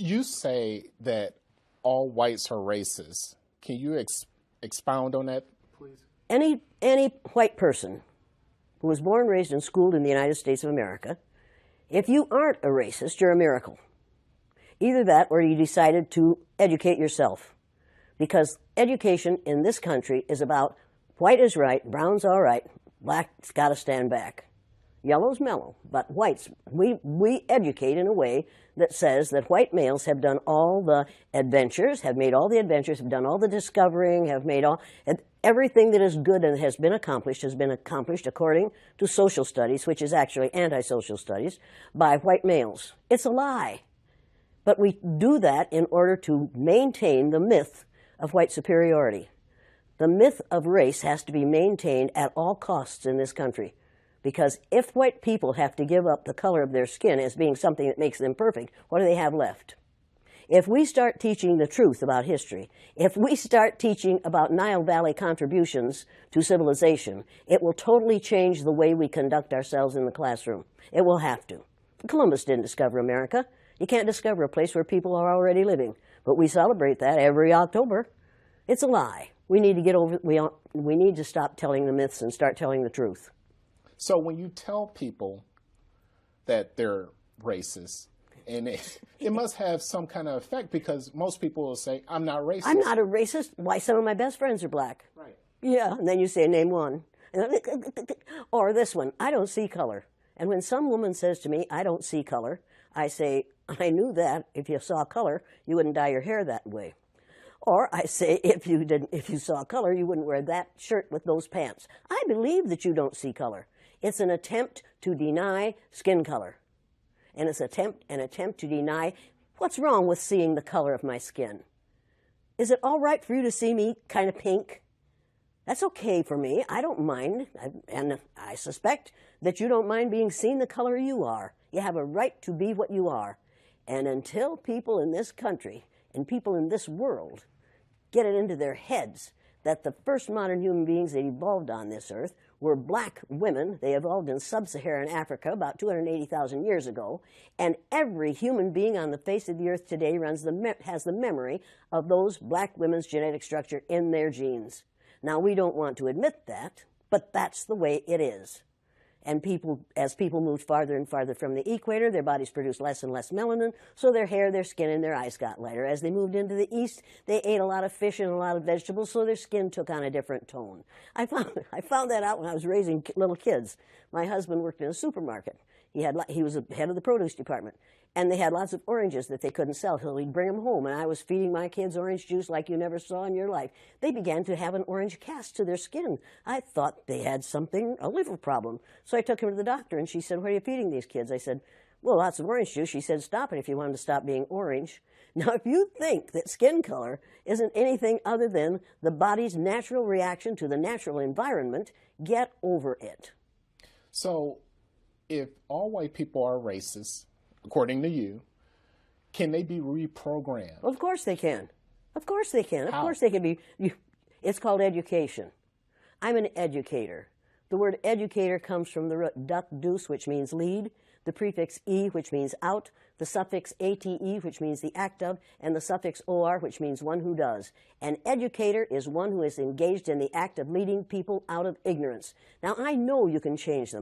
You say that all whites are racist. Can you expound on that, please? Any white person who was born, raised, and schooled in the United States of America, if you aren't a racist, you're a miracle. Either that or you decided to educate yourself. Because education in this country is about white is right, brown's all right, black's got to stand back. Yellow's mellow, but whites, we educate in a way that says that white males have done all the adventures, have made all the adventures, have done all the discovering, have made everything that is good and has been accomplished according to social studies, which is actually anti-social studies, by white males. It's a lie. But we do that in order to maintain the myth of white superiority. The myth of race has to be maintained at all costs in this country. Because if white people have to give up the color of their skin as being something that makes them perfect, what do they have left? If we start teaching the truth about history, if we start teaching about Nile Valley contributions to civilization, it will totally change the way we conduct ourselves in the classroom. It will have to. Columbus didn't discover America. You can't discover a place where people are already living. But we celebrate that every October. It's a lie. We need to get over. We need to stop telling the myths and start telling the truth. So when you tell people that they're racist, and it must have some kind of effect, because most people will say, I'm not racist. I'm not a racist. Why, some of my best friends are black. Right. Yeah, and then you say, name one. Or this one, I don't see color. And when some woman says to me, I don't see color, I say, I knew that if you saw color, you wouldn't dye your hair that way. Or I say, if you saw color, you wouldn't wear that shirt with those pants. I believe that you don't see color. It's an attempt to deny skin color. And it's an attempt to deny what's wrong with seeing the color of my skin. Is it all right for you to see me kind of pink? That's okay for me. I don't mind. And I suspect that you don't mind being seen the color you are. You have a right to be what you are. And until people in this country and people in this world get it into their heads that the first modern human beings that evolved on this earth were black women. They evolved in sub-Saharan Africa about 280,000 years ago, and every human being on the face of the earth today has the memory of those black women's genetic structure in their genes. Now, we don't want to admit that, but that's the way it is. And as people moved farther and farther from the equator, their bodies produced less and less melanin, so their hair, their skin, and their eyes got lighter. As they moved into the east, they ate a lot of fish and a lot of vegetables, so their skin took on a different tone. I found that out when I was raising little kids. My husband worked in a supermarket. He was the head of the produce department, and they had lots of oranges that they couldn't sell, so he'd bring them home, and I was feeding my kids orange juice like you never saw in your life. They began to have an orange cast to their skin. I thought they had a liver problem. So I took him to the doctor, and she said, what are you feeding these kids? I said, well, lots of orange juice. She said, stop it if you want them to stop being orange. Now, if you think that skin color isn't anything other than the body's natural reaction to the natural environment, get over it. So if all white people are racist, according to you, can they be reprogrammed? Of course they can. Of course they can. Of How? course they can be. It's called education. I'm an educator. The word educator comes from the root duc dus, which means lead, the prefix e, which means out, the suffix ate, which means the act of, and the suffix or, which means one who does. An educator is one who is engaged in the act of leading people out of ignorance. Now, I know you can change them.